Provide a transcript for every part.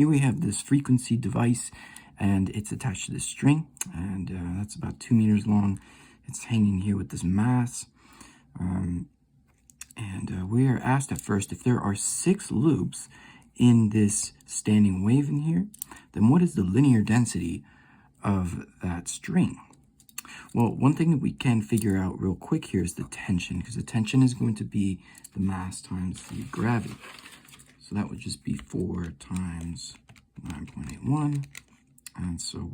here we have this frequency device, and it's attached to this string, and that's about 2 meters long. It's hanging here with this mass. We are asked at first if there are 6 loops in this standing wave in here, then what is the linear density of that string? Well, one thing that we can figure out real quick here is the tension, because the tension is going to be the mass times the gravity. So that would just be 4 times 9.81, and so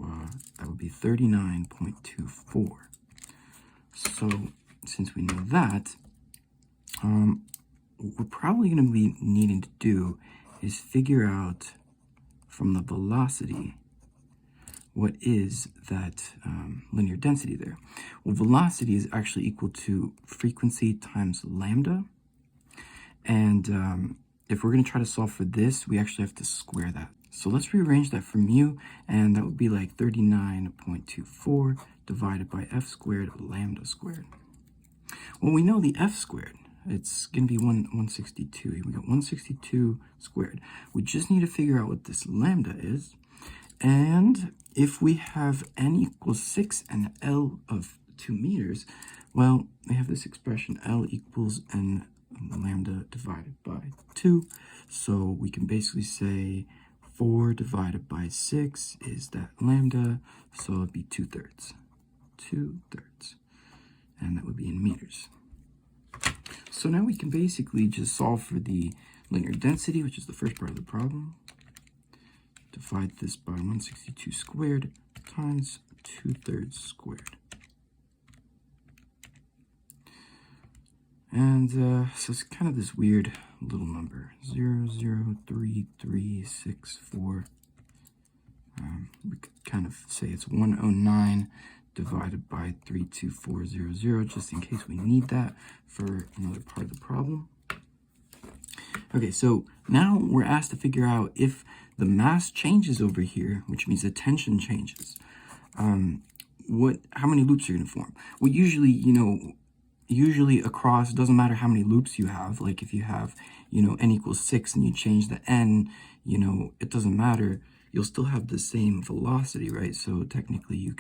that would be 39.24. So since we know that, what we're probably going to be needing to do is figure out from the velocity what is that linear density there. Well, velocity is actually equal to frequency times lambda, and if we're going to try to solve for this, we actually have to square that. So let's rearrange that for mu, and that would be like 39.24 divided by f squared lambda squared. Well, we know the f squared. It's going to be 162. We got 162 squared. We just need to figure out what this lambda is. And if we have n equals 6 and L of 2 meters, well, we have this expression L equals n lambda divided by 2. So we can basically say 4 divided by 6 is that lambda, so it'd be 2/3. 2/3. And that would be in meters. So now we can basically just solve for the linear density, which is the first part of the problem. Divide this by 162 squared times 2/3 squared. And so it's kind of this weird little number, 0.03364. We could kind of say it's 109 divided by 32400, just in case we need that for another part of the problem. Okay, so now we're asked to figure out if the mass changes over here, which means the tension changes. How many loops are going to form? Well, usually across, it doesn't matter how many loops you have. Like if you have, n equals 6 and you change the n, it doesn't matter. You'll still have the same velocity, right? So technically you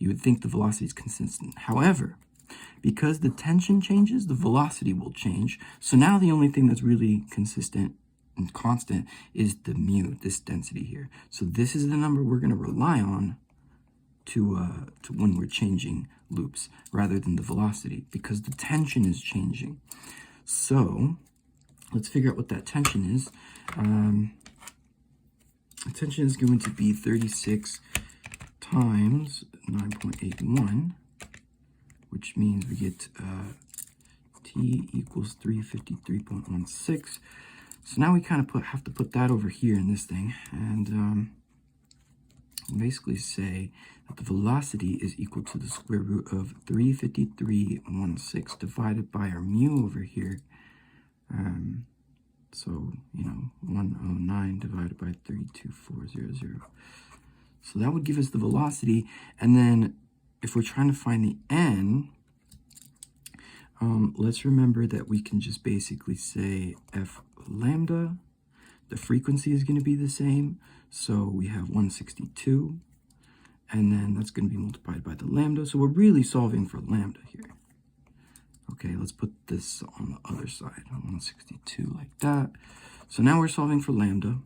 would think the velocity is consistent. However, because the tension changes, the velocity will change. So now the only thing that's really consistent and constant is the mu, this density here. So this is the number we're going to rely on to when we're changing loops rather than the velocity, because the tension is changing. So let's figure out what that tension is. The tension is going to be 36 times 9.81, which means we get T equals 353.16. So now we kind of have to put that over here in this thing, and basically say that the velocity is equal to the square root of 353.16 divided by our mu over here. So, 109 divided by 32400. So that would give us the velocity. And then if we're trying to find the n, let's remember that we can just basically say f lambda. The frequency is going to be the same. So we have 162. And then that's going to be multiplied by the lambda. So we're really solving for lambda here. Okay, let's put this on the other side, 162 like that. So now we're solving for lambda.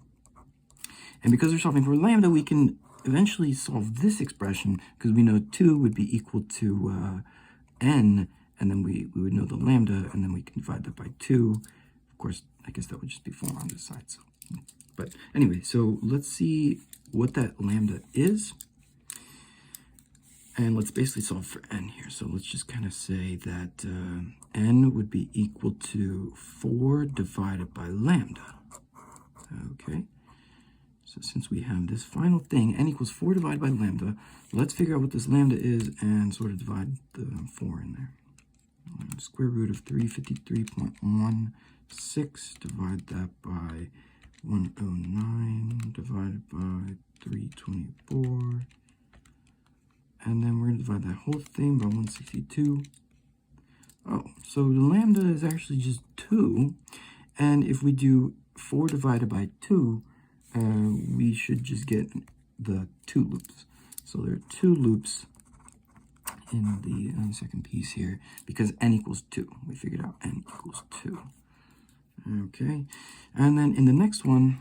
And because we're solving for lambda, we can eventually solve this expression, because we know 2 would be equal to n, and then we would know the lambda, and then we can divide that by 2. Of course, I guess that would just be 4 on this side. So, but anyway, so let's see what that lambda is. And let's basically solve for n here. So let's just kind of say that n would be equal to 4 divided by lambda. Okay. So since we have this final thing, n equals 4 divided by lambda, let's figure out what this lambda is and sort of divide the 4 in there. Square root of 353.16, divide that by 109 divided by 324. And then we're going to divide that whole thing by 162. Oh, so the lambda is actually just 2. And if we do 4 divided by 2, we should just get the 2 loops. So there are 2 loops in the second piece here, because n equals 2. We figured out n equals 2. Okay, and then in the next one,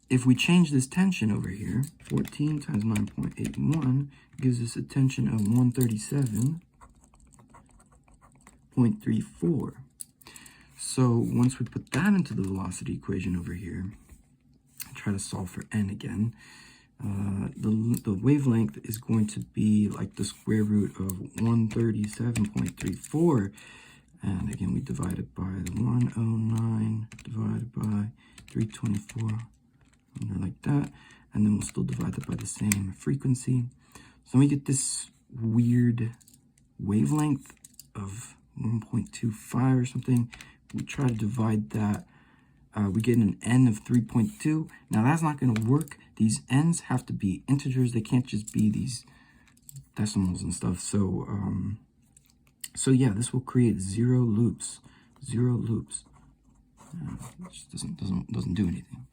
if we change this tension over here, 14 times 9.81 gives us a tension of 137.34. So once we put that into the velocity equation over here, try to solve for n again, the wavelength is going to be like the square root of 137.34. And again, we divide it by the 109 divided by 324, like that. And then we'll still divide that by the same frequency. So we get this weird wavelength of 1.25 or something. We try to divide that. We get an n of 3.2. Now that's not going to work. These n's have to be integers. They can't just be these decimals and stuff. So so yeah, this will create 0 loops. 0 loops. It just doesn't do anything.